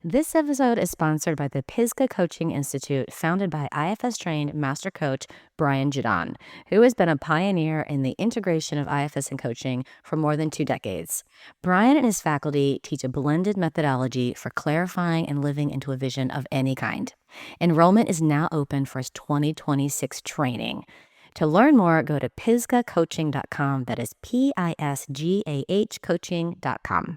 This episode is sponsored by the Pisgah Coaching Institute, founded by IFS-trained master coach Brian Jadon, who has been a pioneer in the integration of IFS and coaching for more than 2 decades. Brian and his faculty teach a blended methodology for clarifying and living into a vision of any kind. Enrollment is now open for his 2026 training. To learn more, go to pisgahcoaching.com. That is PISGAH coaching.com.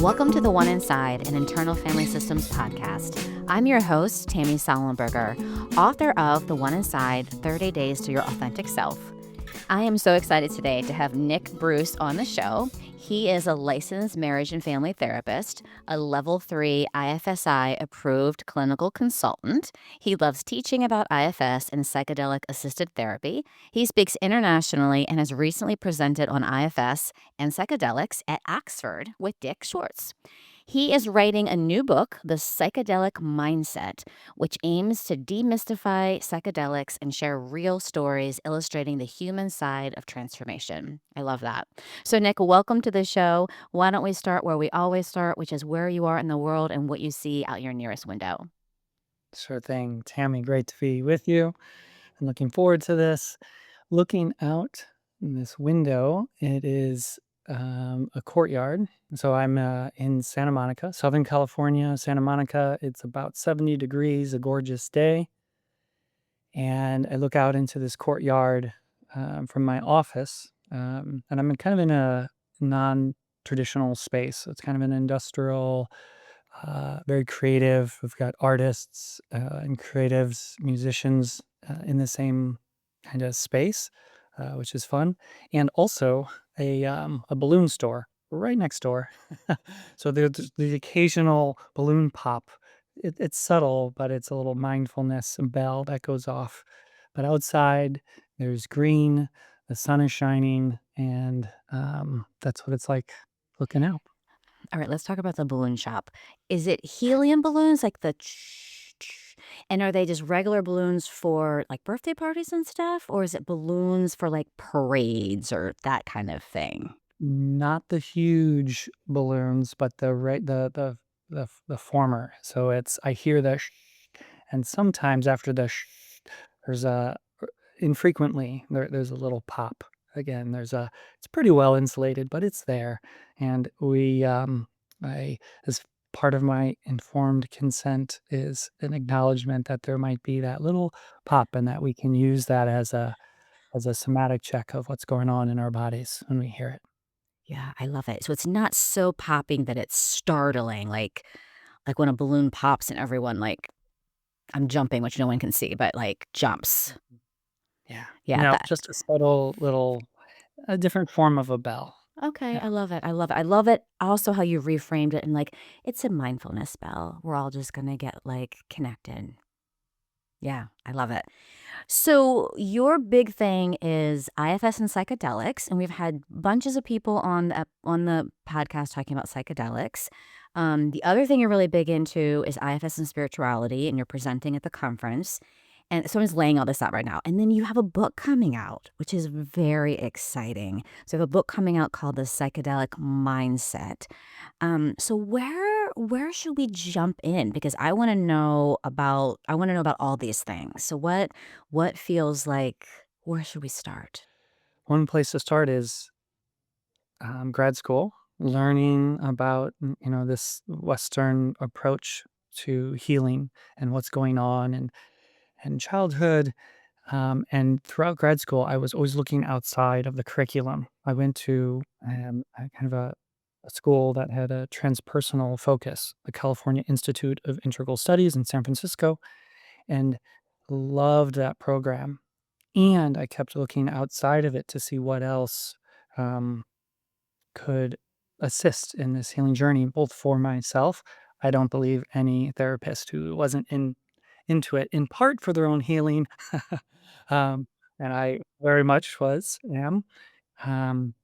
Welcome to The One Inside, an Internal Family Systems podcast. I'm your host, Tammy Sollenberger, author of The One Inside, 30 Days to Your Authentic Self. I am so excited today to have Nick Brüss on the show. He is a licensed marriage and family therapist, a level 3 IFSI approved clinical consultant. He loves teaching about IFS and psychedelic assisted therapy. He speaks internationally and has recently presented on IFS and psychedelics at Oxford with Dick Schwartz. He is writing a new book, The Psychedelic Mindset, which aims to demystify psychedelics and share real stories illustrating the human side of transformation. I love that. So, Nick, welcome to the show. Why don't we start where we always start, which is where you are in the world and what you see out your nearest window? Sure thing, Tammy. Great to be with you. I'm looking forward to this. Looking out this window, it is a courtyard. So I'm in Santa Monica, Southern California, Santa Monica. It's about 70 degrees, a gorgeous day. And I look out into this courtyard from my office. And I'm kind of in a non-traditional space. So it's kind of an industrial, very creative. We've got artists and creatives, musicians in the same kind of space, which is fun, and also a balloon store right next door. So there's the occasional balloon pop. It's subtle, but it's a little mindfulness bell that goes off. But outside, there's green, the sun is shining, and that's what it's like looking out. All right, let's talk about the balloon shop. Is it helium balloons, like the and are they just regular balloons for like birthday parties and stuff? Or is it balloons for like parades or that kind of thing? Not the huge balloons, but the former. So it's I hear the and sometimes after the there's a infrequently there's a little pop. Again, it's pretty well insulated, but it's there. And I as part of my informed consent is an acknowledgement that there might be that little pop and that we can use that as a somatic check of what's going on in our bodies when we hear it. Yeah, I love it. So it's not so popping that it's startling, like when a balloon pops and everyone like I'm jumping, which no one can see, but like jumps. Yeah. Yeah, No, that just a subtle little a different form of a bell. okay, Yeah. I love it. I love it. I love it also how you reframed it and like it's a mindfulness spell. We're all just gonna get like connected. Yeah, I love it. So your big thing is IFS and psychedelics, and we've had bunches of people on the podcast talking about psychedelics. The other thing you're really big into is IFS and spirituality, and you're presenting at the conference. And someone's laying all this out right now. And then you have a book coming out, which is very exciting. So you have a book coming out called The Psychedelic Mindset. So where should we jump in? Because I want to know about all these things. So what feels like where should we start? One place to start is grad school, learning about this Western approach to healing and what's going on and childhood. And throughout grad school, I was always looking outside of the curriculum. I went to a kind of a school that had a transpersonal focus, the California Institute of Integral Studies in San Francisco, and loved that program. And I kept looking outside of it to see what else um, could assist in this healing journey, both for myself. I don't believe any therapist who wasn't into it, in part for their own healing, um, and I very much am.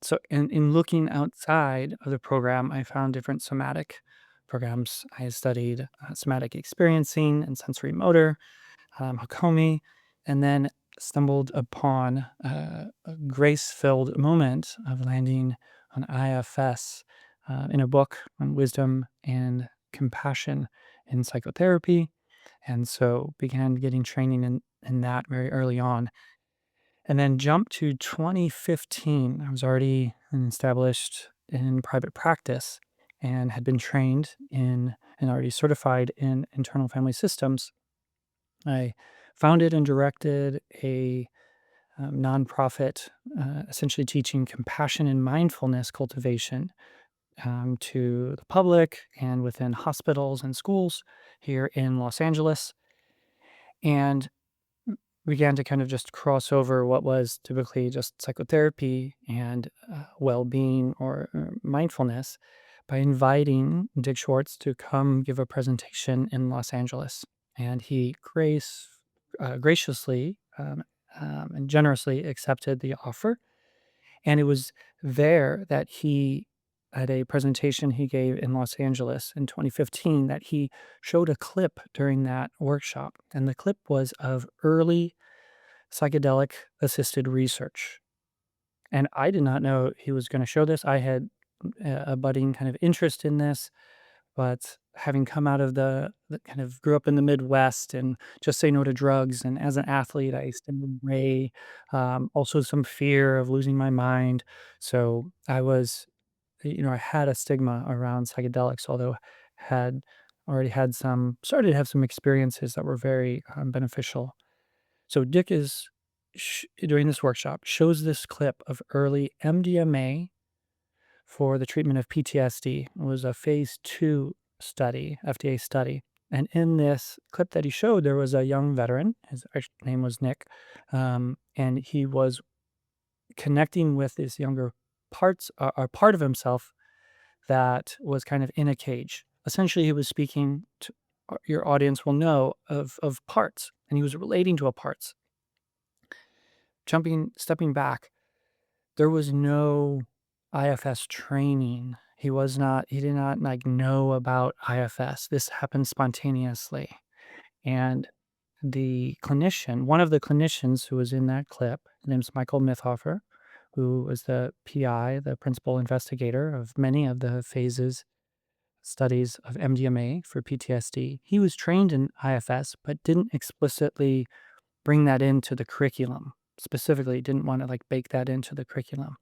So in looking outside of the program, I found different somatic programs. I studied somatic experiencing and sensory motor, Hakomi, and then stumbled upon a grace-filled moment of landing on IFS in a book on wisdom and compassion in psychotherapy, and so began getting training in that very early on. And then jumped to 2015. I was already established in private practice and had been trained in and already certified in internal family systems. I founded and directed a nonprofit, essentially teaching compassion and mindfulness cultivation to the public and within hospitals and schools here in Los Angeles, and began to kind of just cross over what was typically just psychotherapy and well-being or mindfulness by inviting Dick Schwartz to come give a presentation in Los Angeles. And he graciously and generously accepted the offer. And it was there that he, at a presentation he gave in Los Angeles in 2015, that he showed a clip during that workshop. And the clip was of early psychedelic assisted research. And I did not know he was going to show this. I had a budding kind of interest in this, but having come out of the kind of grew up in the Midwest and just say no to drugs. And as an athlete, I used to weigh, also some fear of losing my mind. So I had a stigma around psychedelics, although had already started to have some experiences that were very beneficial. So Dick is during this workshop shows this clip of early MDMA for the treatment of PTSD. It was a phase 2 study, FDA study. And in this clip that he showed, there was a young veteran. His name was Nick. And he was connecting with this younger part of himself that was kind of in a cage. Essentially, he was speaking to your audience will know of parts, and he was relating to a parts. Stepping back, there was no IFS training. He did not like know about IFS. This happened spontaneously. And one of the clinicians who was in that clip, his name's Michael Mithofer, who was the PI, the principal investigator of many of the studies of MDMA for PTSD. He was trained in IFS, but didn't explicitly bring that into the curriculum. Specifically, didn't want to like bake that into the curriculum.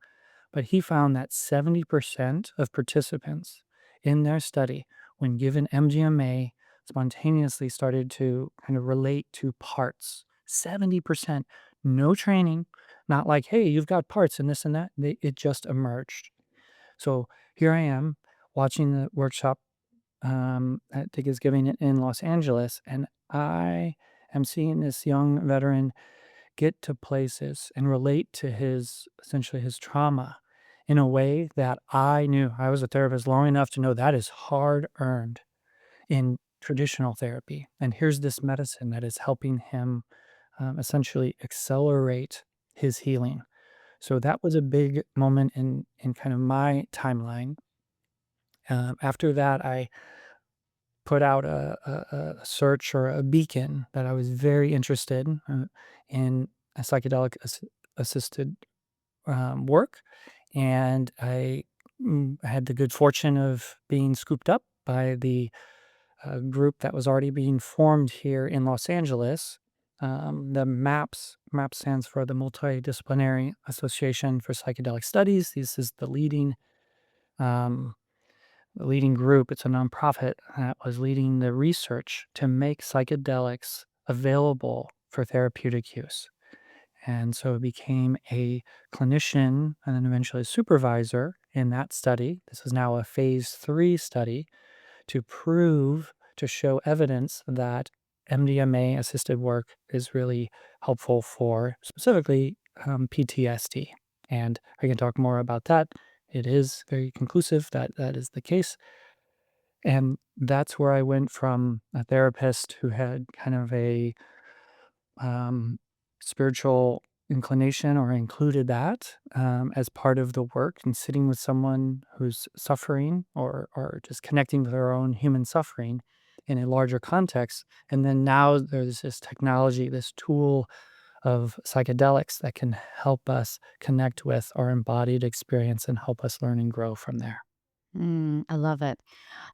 But he found that 70% of participants in their study, when given MDMA, spontaneously started to kind of relate to parts. 70%, no training, not like, hey, you've got parts and this and that. It just emerged. So here I am watching the workshop that Dick is giving it in Los Angeles, and I am seeing this young veteran get to places and relate to essentially his trauma in a way that I knew. I was a therapist long enough to know that is hard earned in traditional therapy. And here's this medicine that is helping him essentially accelerate his healing. So that was a big moment in kind of my timeline. After that, I put out a search or a beacon that I was very interested in a psychedelic assisted work. And I had the good fortune of being scooped up by the group that was already being formed here in Los Angeles. The MAPS stands for the Multidisciplinary Association for Psychedelic Studies. This is um, the leading group. It's a nonprofit that was leading the research to make psychedelics available for therapeutic use. And so it became a clinician and then eventually a supervisor in that study. This is now a phase 3 study to show evidence that MDMA assisted work is really helpful for specifically PTSD. And I can talk more about that. It is very conclusive that that is the case. And that's where I went from a therapist who had kind of a um, spiritual inclination or included that as part of the work and sitting with someone who's suffering or just connecting with their own human suffering in a larger context. And then now there's this technology, this tool of psychedelics that can help us connect with our embodied experience and help us learn and grow from there. I love it.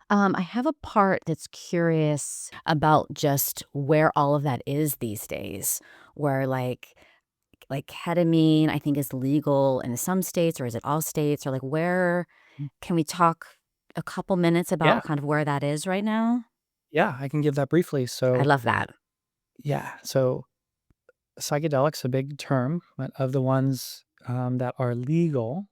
I have a part that's curious about just where all of that is these days, where like ketamine, I think is legal in some states, or is it all states, or like where Mm. can we talk a couple minutes Yeah, about kind of where that is right now? yeah, I can give that briefly. I So, love that. yeah, so psychedelics, a big term, but of the ones that are legal,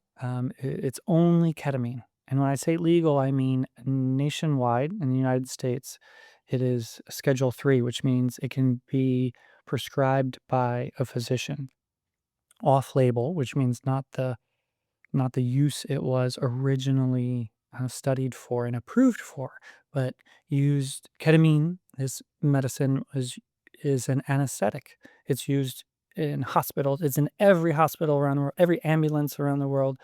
it's only ketamine. And when I say legal, I mean nationwide in the United States, it is Schedule 3, which means it can be prescribed by a physician. Off label, which means not the use it was originally studied for and approved for, but used ketamine. This medicine is an anesthetic. It's used in hospitals. It's in every hospital around the world, every ambulance around the world.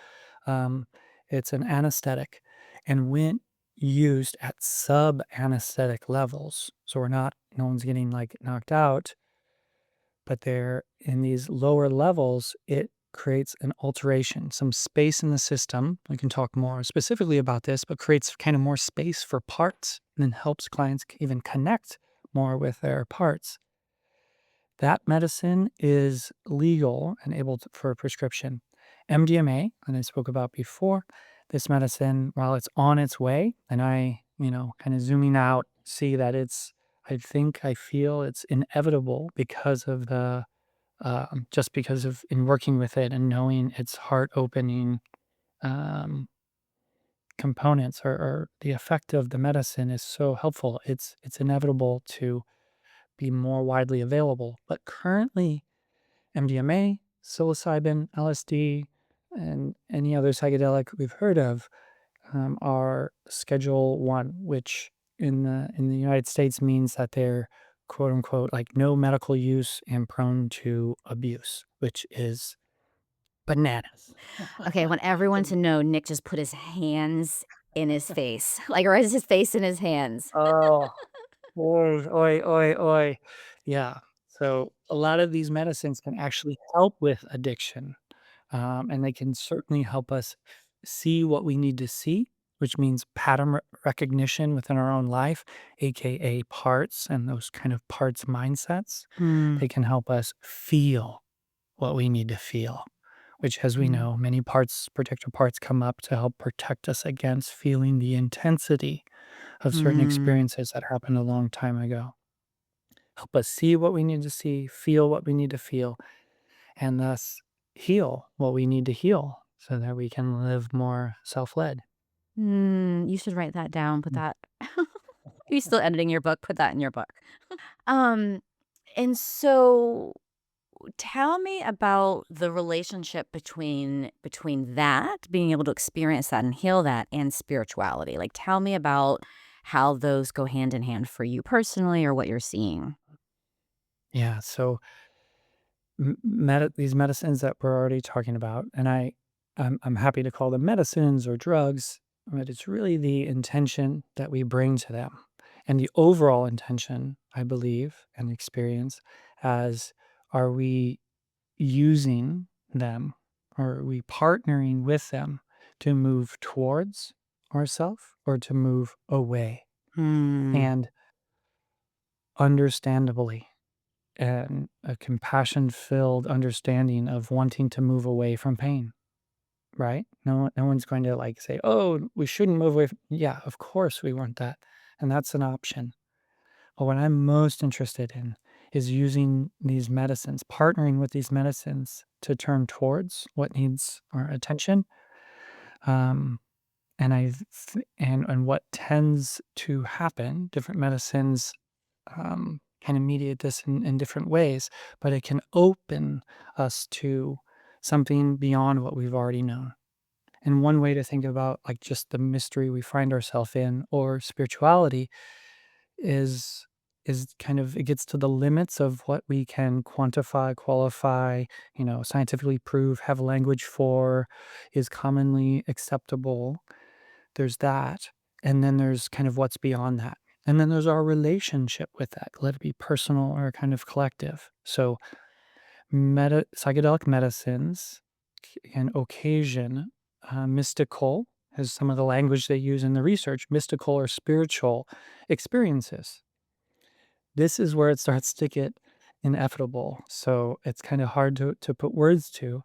Um, it's an anesthetic, and when used at sub anesthetic levels, so no one's getting like knocked out, but they're in these lower levels, it creates an alteration, some space in the system. We can talk more specifically about this, but creates kind of more space for parts and then helps clients even connect more with their parts. That medicine is legal and able for prescription. MDMA, and I spoke about before, this medicine, while it's on its way, and kind of zooming out, see that I feel it's inevitable because of just because of in working with it and knowing its heart opening um, components or the effect of the medicine is so helpful. It's inevitable to be more widely available. But currently, MDMA, psilocybin, LSD, and any other psychedelic we've heard of are Schedule 1, which in the United States means that they're quote unquote like no medical use and prone to abuse, which is bananas. Okay, I want everyone to know Nick just put his hands in his face, like, or is his face in his hands. Oh, oy, oy, oy, oy. Yeah. So a lot of these medicines can actually help with addiction, and they can certainly help us see what we need to see, which means pattern recognition within our own life, aka parts and those kind of parts mindsets. Mm, They can help us feel what we need to feel, which, as we mm, know, many parts, protective parts come up to help protect us against feeling the intensity of certain mm. experiences that happened a long time ago. Help us see what we need to see, feel what we need to feel, and thus heal what we need to heal so that we can live more self led. You should write that down, put that you still editing your book, put that in your book. Um, and so tell me about the relationship between that, being able to experience that and heal that, and spirituality. Like, tell me about how those go hand in hand for you personally or what you're seeing. Yeah. So these medicines that we're already talking about, and I'm happy to call them medicines or drugs, but it's really the intention that we bring to them, and the overall intention, I believe, and experience, as are we using them, or are we partnering with them to move towards ourself or to move away, Hmm. and understandably and a compassion filled understanding of wanting to move away from pain, right? No one's going to like say, "Oh, we shouldn't move away." Yeah, of course we want that, and that's an option. But what I'm most interested in is using these medicines, partnering with these medicines to turn towards what needs our attention. Um, and what tends to happen, different medicines kind of mediate this in different ways, but it can open us to something beyond what we've already known. And one way to think about like just the mystery we find ourselves in or spirituality is kind of it gets to the limits of what we can quantify, qualify, scientifically prove, have language for, is commonly acceptable. There's that, and then there's kind of what's beyond that. And then there's our relationship with that, let it be personal or kind of collective. So, psychedelic medicines can occasion mystical. as some of the language they use in the research, mystical or spiritual experiences. This is where it starts to get inevitable. So it's kind of hard to put words to,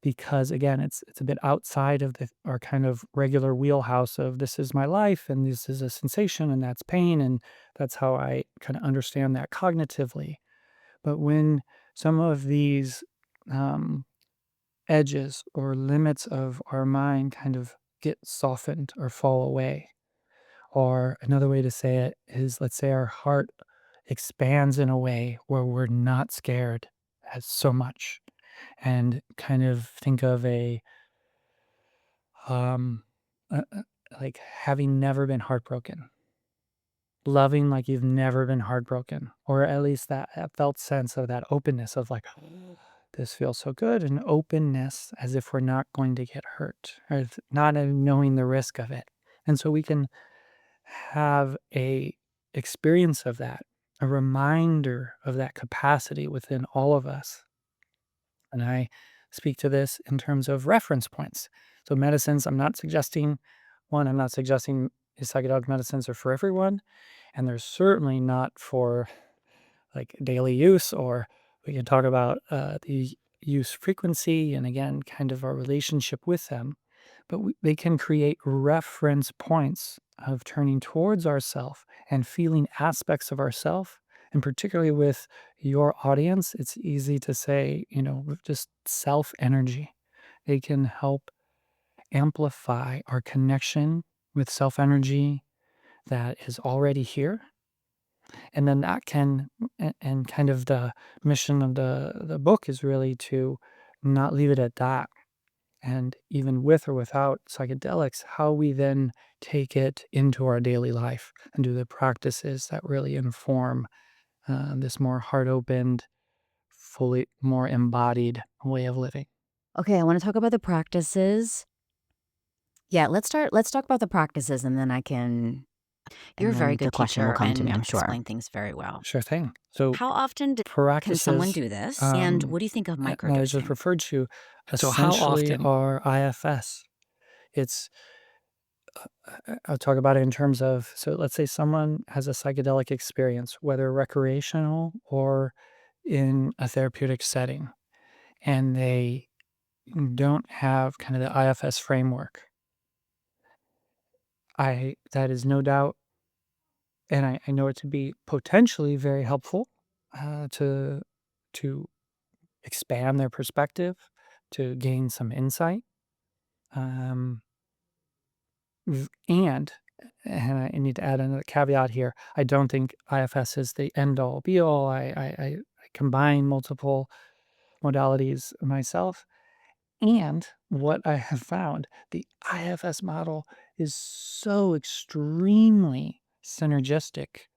because again, it's a bit outside of our kind of regular wheelhouse of this is my life and this is a sensation and that's pain, and that's how I kind of understand that cognitively. But when some of these um, edges or limits of our mind kind of get softened or fall away, or another way to say it is, let's say our heart expands in a way where we're not scared as so much, and kind of think of um, a like having never been heartbroken, loving like you've never been heartbroken, or at least that felt sense of that openness of like, this feels so good, and openness as if we're not going to get hurt, or not knowing the risk of it. And so we can have a experience of that, a reminder of that capacity within all of us. And I speak to this in terms of reference points. So medicines, I'm not suggesting these psychedelic medicines are for everyone, and they're certainly not for like daily use, or we can talk about the use frequency and again, kind of our relationship with them. But they can create reference points of turning towards ourself and feeling aspects of ourself. And particularly with your audience, it's easy to say, with just self energy. They can help amplify our connection with self energy that is already here, and then that can and kind of the mission of the book is really to not leave it at that. And even with or without psychedelics, how we then take it into our daily life and do the practices that really inform this more heart opened, fully more embodied way of living. Okay, I want to talk about the practices. Yeah, let's talk about the practices, and then I can You're a and very then the good question will teacher come to me, and I'm sure. explain things very well. Sure thing. So How often can someone practices do this? And what do you think of that I just microdosing? referred to So, how essentially often? are IFS. It's I'll talk about it in terms of, so let's say someone has a psychedelic experience, whether recreational or in a therapeutic setting, and they don't have kind of the IFS framework. That is no doubt, and I know it to be potentially very helpful to to expand their perspective, to gain some insight. Um, and I need to add another caveat here. I don't think IFS is the end all be all. I combine multiple modalities myself. And what I have found, the IFS model is so extremely synergistic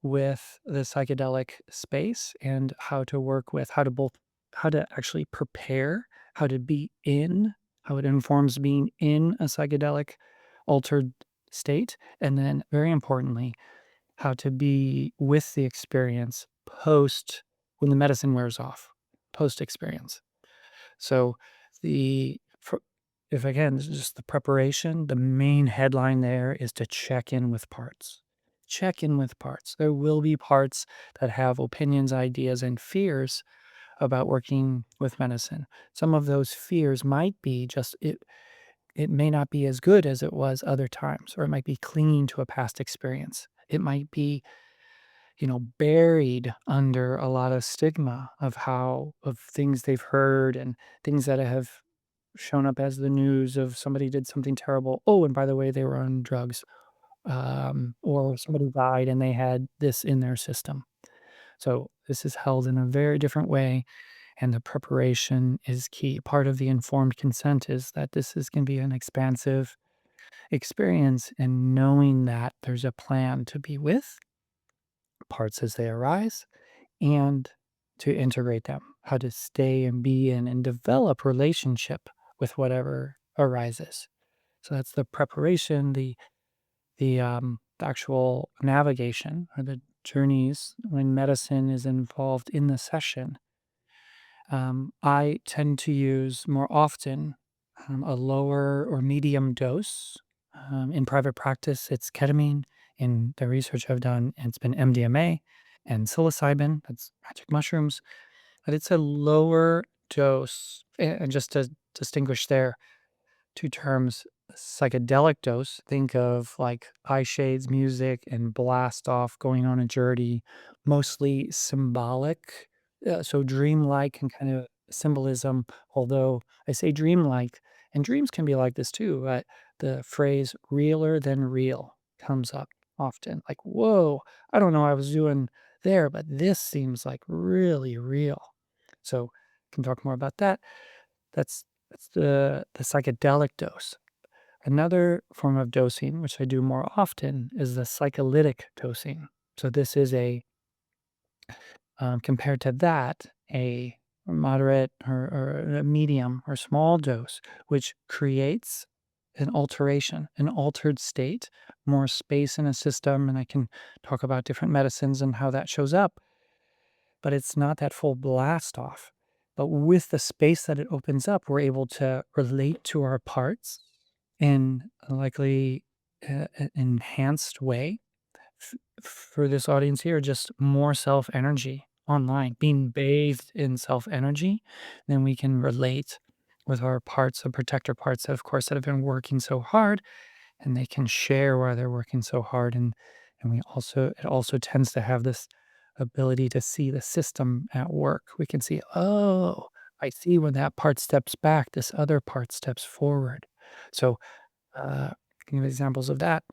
with the psychedelic space, and how to work with how to actually prepare, how to be in, how it informs being in a psychedelic altered state, and then very importantly, how to be with the experience post, when the medicine wears off, post experience. So the for, if again, this is just the preparation, the main headline there is to check in with parts. Check in with parts. There will be parts that have opinions, ideas, and fears about working with medicine. Some of those fears might be just it may not be as good as it was other times, or it might be clinging to a past experience. It might be, buried under a lot of stigma of things they've heard and things that have shown up as the news of somebody did something terrible. Oh, and by the way, they were on drugs, or somebody died and they had this in their system. So this is held in a very different way, and the preparation is key. Part of the informed consent is that this is going to be an expansive experience, and knowing that there's a plan to be with parts as they arise and to integrate them, how to stay and be in and develop relationship with whatever arises. So that's the preparation, the actual navigation or the journeys when medicine is involved in the session. I tend to use more often a lower or medium dose. In private practice, it's ketamine. In the research I've done, it's been MDMA and psilocybin. That's magic mushrooms. But it's a lower dose. And just to distinguish there, two terms, psychedelic dose, think of like eye shades, music, and blast off, going on a journey, mostly symbolic. So dreamlike and kind of symbolism, although I say dreamlike, and dreams can be like this too. The phrase realer than real comes up often. Like, whoa, I don't know what I was doing there, but this seems like really real. So, can talk more about that. That's the psychedelic dose. Another form of dosing, which I do more often, is the psycholytic dosing. So this is compared to that, a moderate or a medium or small dose, which creates an alteration, an altered state, more space in a system. And I can talk about different medicines and how that shows up, but it's not that full blast off. But with the space that it opens up, we're able to relate to our parts in a likely enhanced way. For this audience here, just more self energy online, being bathed in self energy, then we can relate with our parts, the protector parts, that, of course, that have been working so hard, and they can share why they're working so hard. And it also tends to have this ability to see the system at work. We can see, oh, I see when that part steps back, this other part steps forward. So, give examples of that.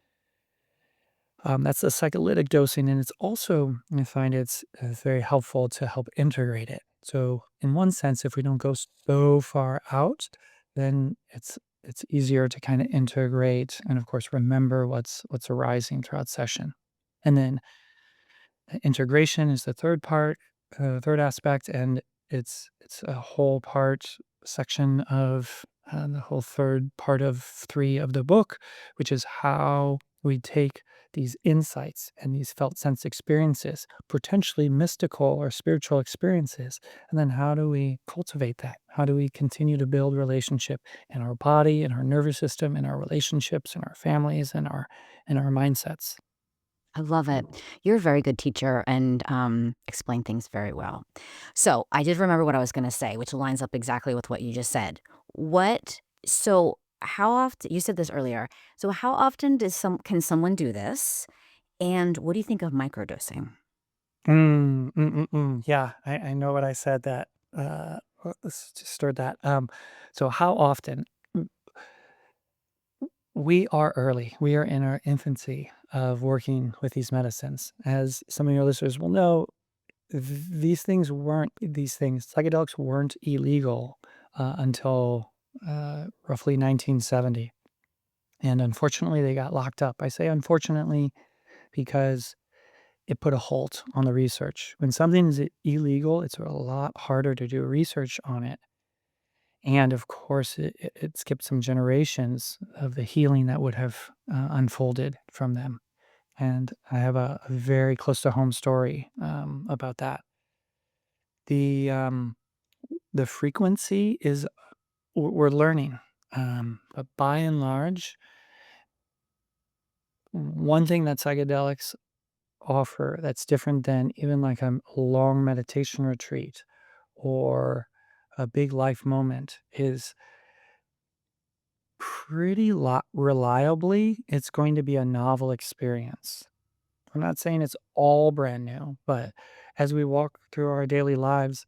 That's the psycholytic dosing, and it's also, I find it's very helpful to help integrate it. So, in one sense, if we don't go so far out, then it's easier to kind of integrate and, of course, remember what's arising throughout session. And then integration is the third part, third aspect, and it's a whole part section of the whole third part of 3 of the book, which is how we take these insights and these felt sense experiences, potentially mystical or spiritual experiences, and then how do we cultivate that? How do we continue to build relationship in our body, in our nervous system, in our relationships, in our families, in our mindsets? I love it. You're a very good teacher and explain things very well. So I did remember what I was going to say, which lines up exactly with what you just said. How often, you said this earlier, so how often can someone do this? And what do you think of microdosing? Yeah, I know what I said that, just stirred that. So how often? W we are early. We are in our infancy of working with these medicines. As some of your listeners will know, these things, psychedelics weren't illegal, until, roughly 1970, and unfortunately, they got locked up. I say unfortunately because it put a halt on the research. When something is illegal, it's a lot harder to do research on it. And of course, it skipped some generations of the healing that would have unfolded from them. And I have a very close to home story about that. The the frequency is we're learning, but by and large, one thing that psychedelics offer that's different than even like a long meditation retreat or a big life moment is reliably, it's going to be a novel experience. I'm not saying it's all brand new, but as we walk through our daily lives,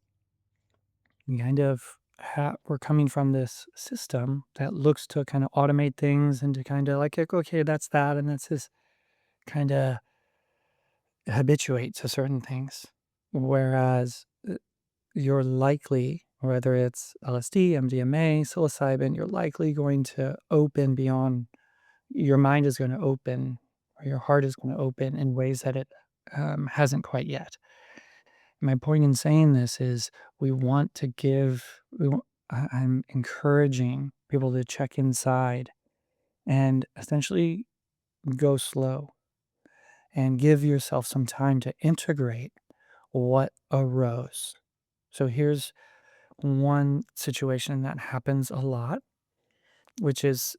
we kind of we're coming from this system that looks to kind of automate things and to kind of like, okay, that's that, and that's this kind of habituate to certain things. Whereas you're likely, whether it's LSD, MDMA, psilocybin, you're likely going to open beyond, your mind is going to open, or your heart is going to open in ways that it hasn't quite yet. My point in saying this is we want to give, I'm encouraging people to check inside and essentially go slow and give yourself some time to integrate what arose. So here's one situation that happens a lot. which is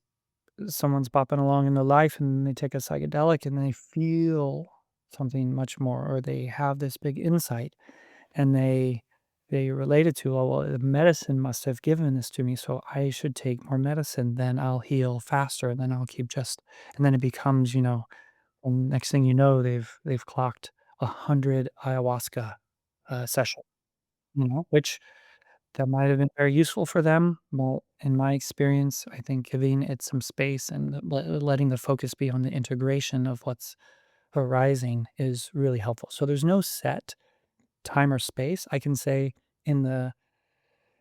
someone's bopping along in their life and they take a psychedelic and they feel something much more, or they have this big insight and they relate it to, oh, well, the medicine must have given this to me, so I should take more medicine, then I'll heal faster, and then I'll keep just, and then it becomes, next thing you know, they've clocked 100 ayahuasca session, which that might have been very useful for them. Well, in my experience, I think giving it some space and letting the focus be on the integration of what's arising is really helpful. So there's no set time or space. I can say in the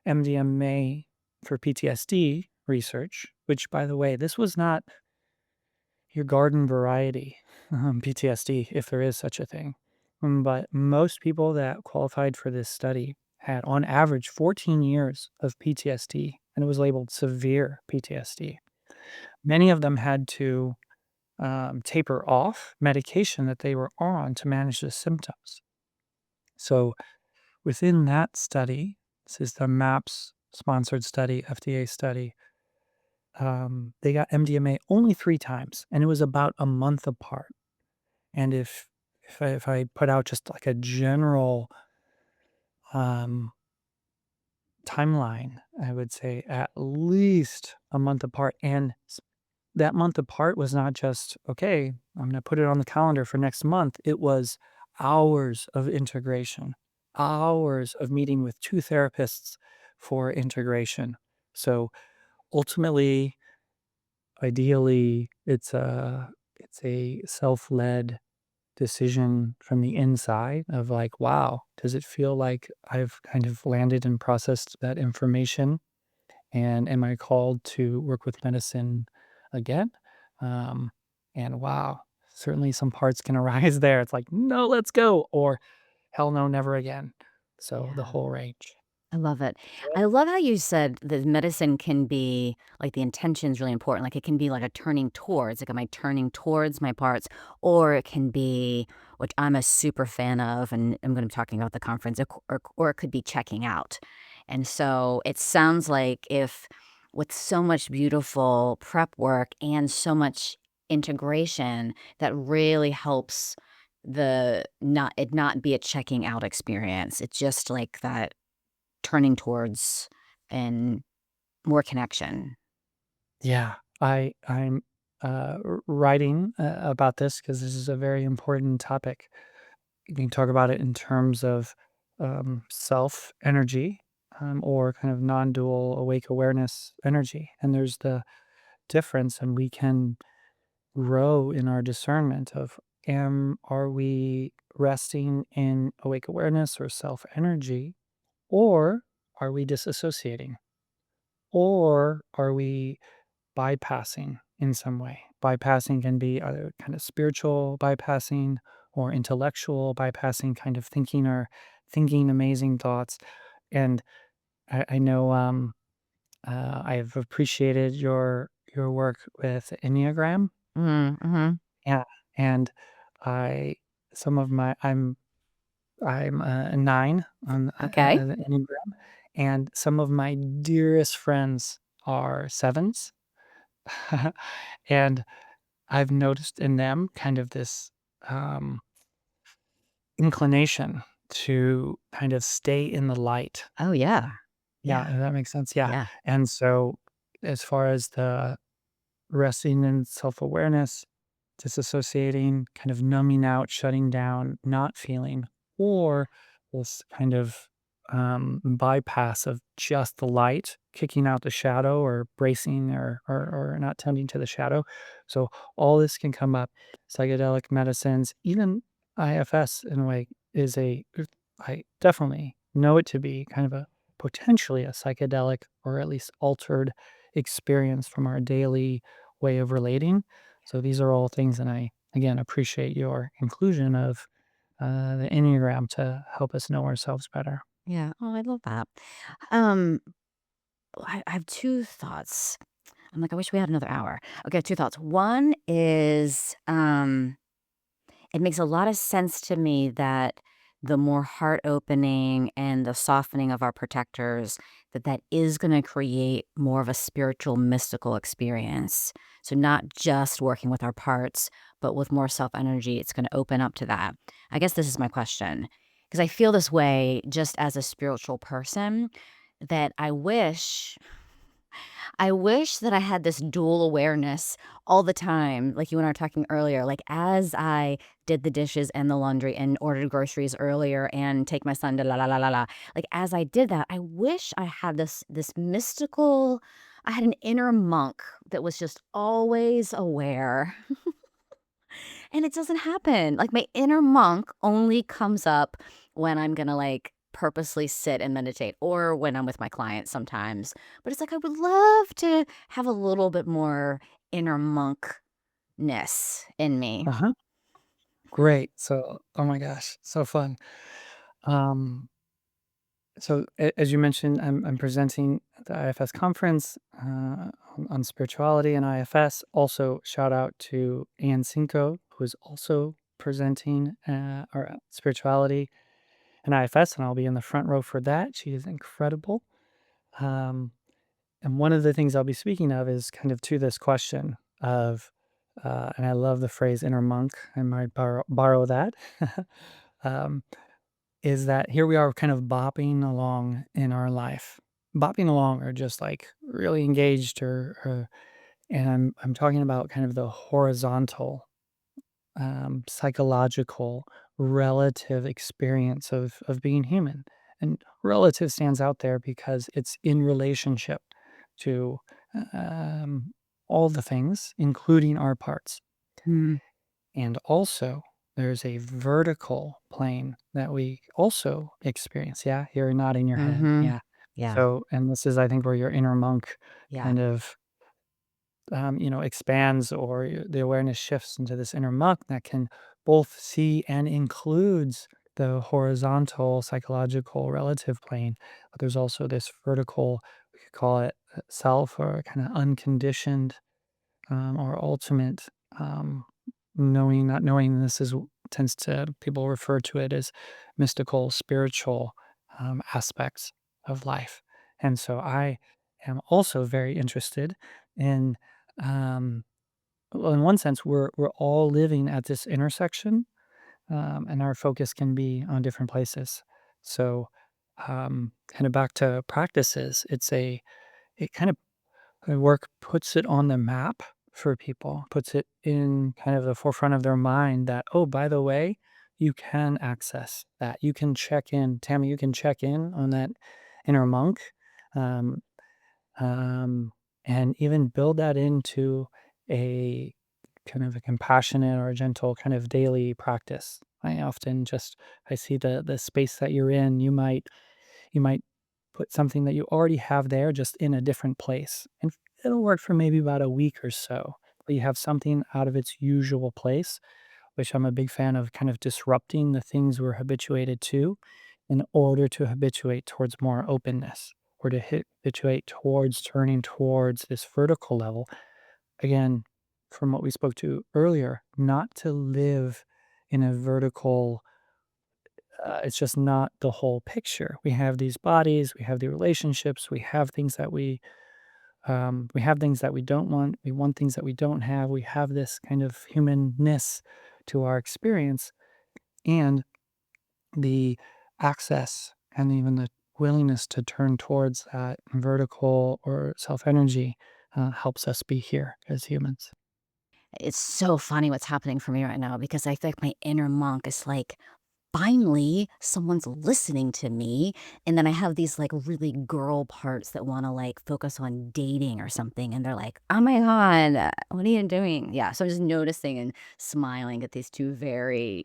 MDMA for PTSD research, which by the way, this was not your garden variety PTSD, if there is such a thing. But most people that qualified for this study had, on average, 14 years of PTSD, and it was labeled severe PTSD. Many of them had to taper off medication that they were on to manage the symptoms. So within that study, this is the MAPS sponsored study, FDA study, they got MDMA only 3 times, and it was about a month apart. And if I put out just like a general, um, timeline, I would say at least a month apart, and that month apart was not just, "Okay, I'm gonna put it on the calendar for next month." It was hours of integration, hours of meeting with 2 therapists for integration. So, ultimately, ideally, it's a self-led decision from the inside of like, wow, does it feel like I've kind of landed and processed that information? And am I called to work with medicine again? Um, and wow, certainly some parts can arise there. It's like, no, let's go, or hell no, never again. So the Yeah. whole range. I love it. Yep. I love how you said that medicine can be like the intention's really important. Like it can be like a turning towards, like am I turning towards my parts? Or it can be, which I'm a super fan of, and I'm going to be talking about the conference, or it could be checking out. And so it sounds like if with so much beautiful prep work and so much integration that really helps the not be a checking out experience. It's just like that turning towards and more connection. Yeah, I'm writing about this because this is a very important topic. You can talk about it in terms of self energy, or kind of non dual awake awareness energy. And there's the difference, and we can grow in our discernment of are we resting in awake awareness or self energy, or are we disassociating, or are we bypassing in some way? Bypassing can be either kind of spiritual bypassing or intellectual bypassing, kind of thinking amazing thoughts. And I know I've appreciated your work with Enneagram. Mhm, mhm. Yeah, and I some of my I'm a 9 on Okay. the Enneagram, and some of my dearest friends are 7s. And I've noticed in them kind of this, um, inclination to kind of stay in the light. Oh, yeah. Yeah, Yeah, if that makes sense, yeah, yeah. and so, as far as the resting in self-awareness, disassociating, kind of numbing out, shutting down, not feeling, or this kind of bypass of just the light, kicking out the shadow or bracing or not tending to the shadow. So all this can come up. Psychedelic medicines, even IFS in a way I definitely know it to be kind of a potentially a psychedelic or at least altered experience from our daily way of relating. So these are all things, and I again appreciate your inclusion of the Enneagram to help us know ourselves better. Yeah. Oh, I love that. Um, I have 2 thoughts. I'm like, I wish we had another hour. Okay, 2 thoughts. One is, it makes a lot of sense to me that the more heart opening and the softening of our protectors, that is going to create more of a spiritual, mystical experience. So, not just working with our parts, but with more self energy, it's going to open up to that. I guess this is my question because I feel this way just as a spiritual person that I wish that I had this dual awareness all the time, like you and I were talking earlier. Like as I did the dishes and the laundry and ordered groceries earlier and take my son to la la la la la. Like as I did that, I wish I had this mystical. I had an inner monk that was just always aware. And it doesn't happen. Like my inner monk only comes up when I'm gonna like purposely sit and meditate or when I'm with my clients sometimes. But it's like I would love to have a little bit more inner monkness in me. Uh-huh. Great. So, oh my gosh, so fun. Um, so as you mentioned, I'm presenting at the IFS conference on spirituality and IFS. Also, shout out to Ann Cinco, who is also presenting our spirituality and IFS, and I'll be in the front row for that. She is incredible. Um, and one of the things I'll be speaking of is kind of to this question of, and I love the phrase inner monk. I might borrow that. um, is that here we are kind of bopping along in our life, bopping along or just like really engaged and I'm talking about kind of the horizontal, psychological, relative experience of being human. And relative stands out there because it's in relationship to um, all the things, including our parts. Mm, And also, there's a vertical plane that we also experience. Yeah, you're nodding your head. mm-hmm. Yeah. Yeah. So, and this is, I think, where your inner monk Yeah. kind of, expands or the awareness shifts into this inner monk that can both see and includes the horizontal psychological relative plane. But there's also this vertical, we could call it self or kind of unconditioned or ultimate um, knowing, not knowing. This is tends to people refer to it as mystical, spiritual aspects of life, and so I am also very interested in. Um, well, in one sense, we're all living at this intersection, and our focus can be on different places. So, kind of back to practices, it kind of the work puts it on the map for people, puts it in kind of the forefront of their mind that, "Oh, by the way, you can access that. You can check in." Tammy, you can check in on that inner monk, um, um, and even build that into a kind of a compassionate or a gentle kind of daily practice. I see the space that you're in, you might put something that you already have there just in a different place. And it'll work for maybe about a week or so. But you have something out of its usual place, which I'm a big fan of kind of disrupting the things we're habituated to in order to habituate towards more openness or to habituate towards turning towards this vertical level. Again, from what we spoke to earlier, not to live in a vertical it's just not the whole picture. We have these bodies, we have the relationships, we have things that we don't want, we want things that we don't have. We have this kind of humanness to our experience, and the access and even the willingness to turn towards that vertical or self energy helps us be here as humans. It's so funny what's happening for me right now because I think my inner monk is like, finally, someone's listening to me. And then I have these like really girl parts that want to like focus on dating or something. And they're like, oh my God, what are you doing? Yeah. So I'm just noticing and smiling at these two very,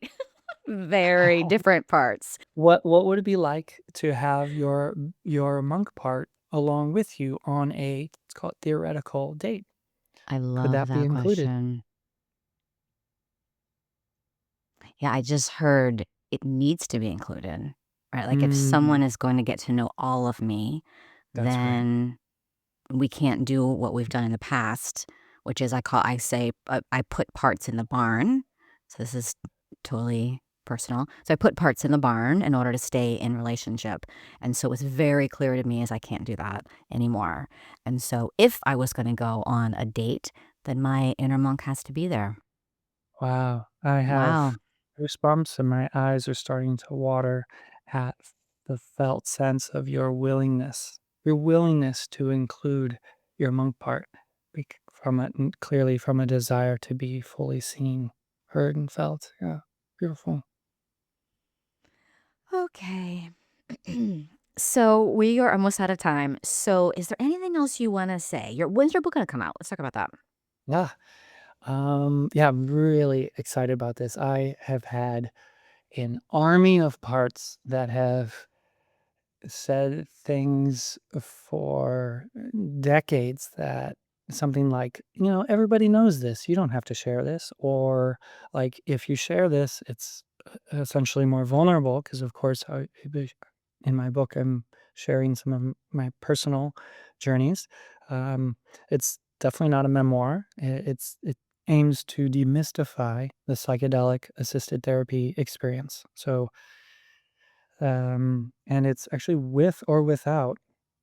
very different parts. What would it be like to have your monk part along with you on a, let's call it, theoretical date? I Could love that be that included? question. Yeah. I just heard it needs to be included, right? Like if someone Mm, is going to get to know all of me, that's right. then we can't do what we've done in the past, which is I say I put parts in the barn. So this is totally. personal. So I put parts in the barn in order to stay in relationship. And so it was very clear to me as I can't do that anymore. And so if I was going to go on a date, then my inner monk has to be there. Wow. I Wow. have goosebumps and my eyes are starting to water at the felt sense of your willingness to include your monk part clearly from a desire to be fully seen, heard, and felt. Yeah. Beautiful. Okay. So we are almost out of time. So is there anything else you want to say? When's your book going to come out? Let's talk about that. Yeah. Yeah, I'm really excited about this. I have had an army of parts that have said things for decades that something like, everybody knows this. You don't have to share this. Or like, if you share this, it's essentially more vulnerable because, of course, in my book, I'm sharing some of my personal journeys. Um, it's definitely not a memoir. It aims to demystify the psychedelic assisted therapy experience. So, and it's actually with or without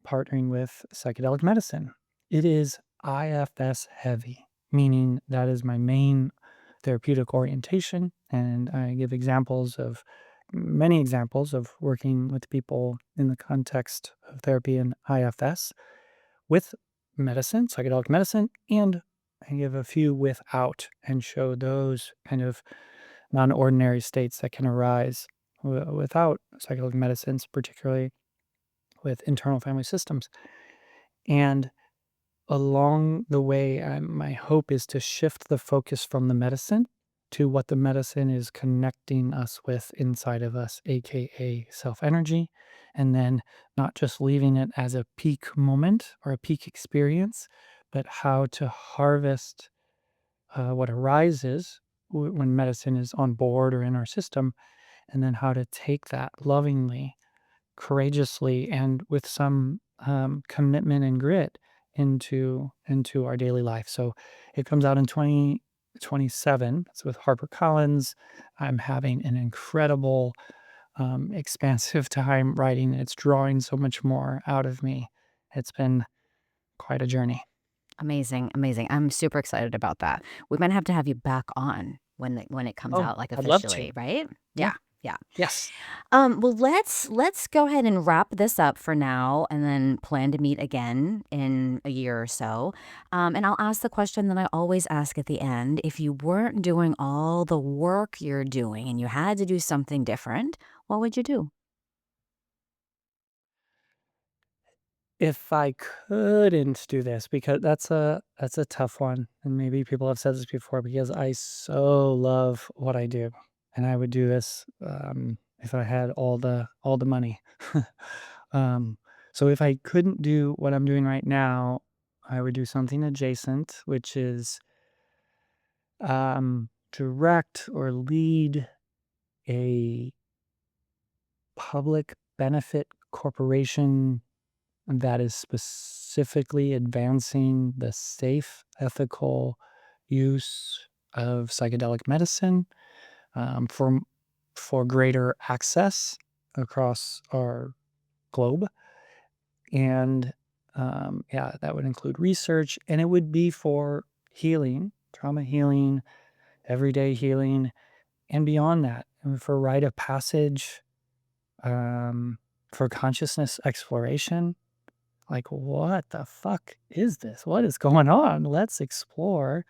partnering with psychedelic medicine. It is IFS heavy, meaning that is my main therapeutic orientation. And I give many examples of working with people in the context of therapy in IFS with medicine, psychedelic medicine, and I give a few without and show those kind of non-ordinary states that can arise without psychedelic medicines, particularly with internal family systems. And along the way, my hope is to shift the focus from the medicine to what the medicine is connecting us with inside of us, aka self energy, and then not just leaving it as a peak moment or a peak experience, but how to harvest what arises when medicine is on board or in our system, and then how to take that lovingly, courageously, and with some commitment and grit into our daily life. So it comes out in 2027. It's with HarperCollins. I'm having an incredible, expansive time writing. It's drawing so much more out of me. It's been quite a journey. Amazing, amazing. I'm super excited about that. We might have to have you back on when it comes Oh, out, like, I'd love to. officially, right? Yeah. Yeah, yeah. Yes. Well, let's go ahead and wrap this up for now, and then plan to meet again in a year or so. And I'll ask the question that I always ask at the end: if you weren't doing all the work you're doing, and you had to do something different, what would you do? If I couldn't do this, because that's a tough one, and maybe people have said this before, because I so love what I do, and I would do this, if I had all the money. Um, so if I couldn't do what I'm doing right now, I would do something adjacent, which is, direct or lead a public benefit corporation that is specifically advancing the safe, ethical use of psychedelic medicine, for greater access across our globe. And yeah, that would include research, and it would be for healing, trauma healing, everyday healing, and beyond that, and for rite of passage, um, for consciousness exploration. Like, what the fuck is this? What is going on? Let's explore.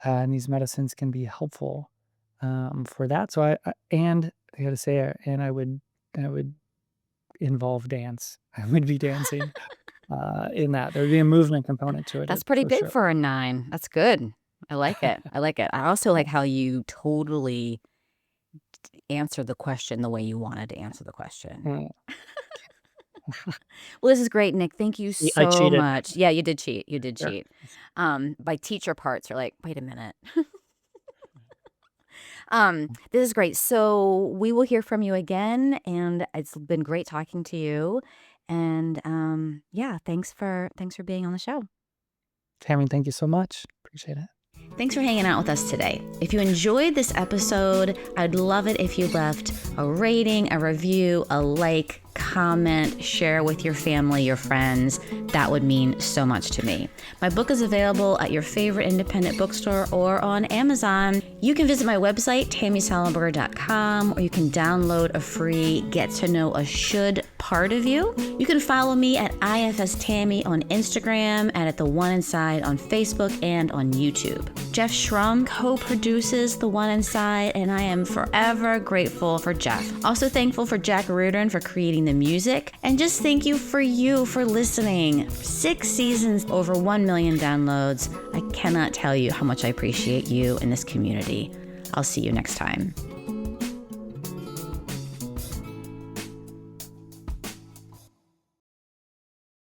And these medicines can be helpful for that. So and I got to say, and I would involve dance. I would be dancing in that. There would be a movement component to it That's pretty for big sure. for a 9. That's good. I like it. I like it. I also like how you totally answered the question the way you wanted to answer the question. Mm. Well, this is great, Nick. Thank you I so cheated. much. Yeah, you did cheat. You did Sure. cheat. By teacher parts, you're like, wait a minute. This is great. So we will hear from you again, and it's been great talking to you. And yeah, thanks for being on the show. Tammy, thank you so much. Appreciate it. Thanks for hanging out with us today. If you enjoyed this episode, I'd love it if you left a rating, a review, a like, comment, share with your family, your friends. That would mean so much to me. My book is available at your favorite independent bookstore or on Amazon. You can visit my website, tammysollenberger.com, or you can download a free Get to Know a Should part of you. You can follow me at IFS Tammy on Instagram and at The One Inside on Facebook and on YouTube. Jeff Schrum co-produces The One Inside, and I am forever grateful for Jeff. Also thankful for Jack Reardon for creating the music, and just thank you for listening. 6 seasons, over 1 million downloads. I cannot tell you how much I appreciate you in this community. I'll see you next time.